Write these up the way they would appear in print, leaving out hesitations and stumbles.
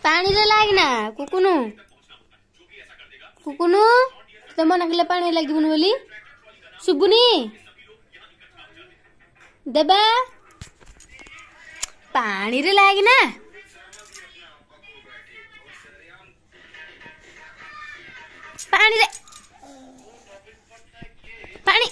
पानी रे लागना कुकुनु कुकुनु तुम नगले पानी लागिबुन बोली सुबुनी देबा पानी रे लागना पानी रे पानी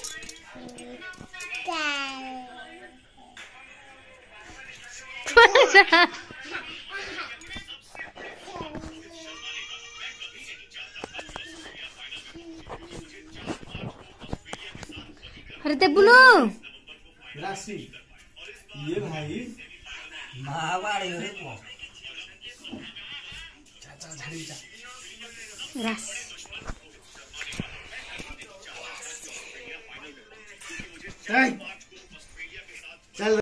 अरे देबुनु राशि ये भाई महावाड़ी रे को चाचा झाड़ी जा रास चल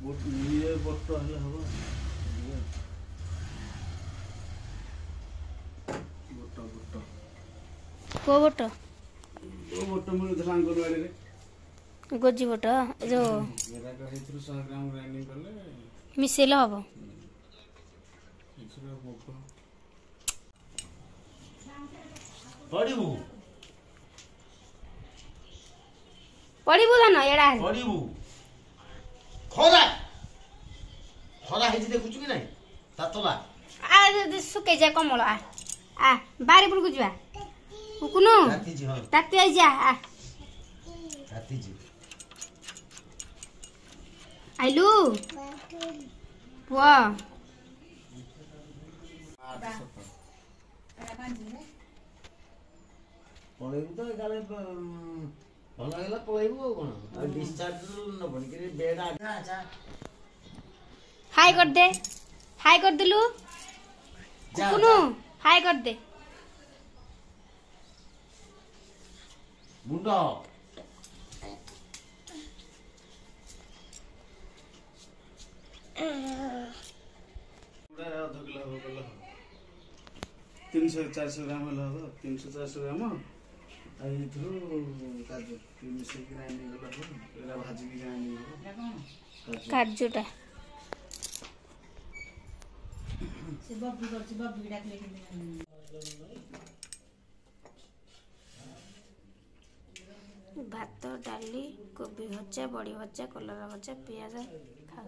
बोट ये बोट तो हल्ला हवा को बोट वो बोट मुझे धलांग कर वाले रे गोजी बोट जो मेरा का हेतु 100 ग्राम ग्राइंडिंग कर ले मिसेल हबो इसमें बोट पड़ीबू पड़ीबु धन एडा पड़ीबू खरा खरा हेजी देखुछु कि नाही तातला आ सुके जा कमल आ बारी पुर गुजवा कुकुनु राती जी हां ताती आई जा आ राती जी आइलु पुआ पळेबू तो गाले भला गेला पळेबू कोन आ डिस्चार्ज न बन के बेड आ जा हाय कर दिलु कुकुनु हाय कर दे मुंडा पूरा आधा किलो हो गला 300 400 ग्राम हला हो 300 400 ग्राम आई थ्रू काजू 300 ग्राइंडिंग गला हो एला भाजी की ग्राइंडिंग हो काजूटा से बब्बी करछि बब्बी डाकले कि भात डाली कोबी भजा बड़ी भजा कलरा भजा पियाज खा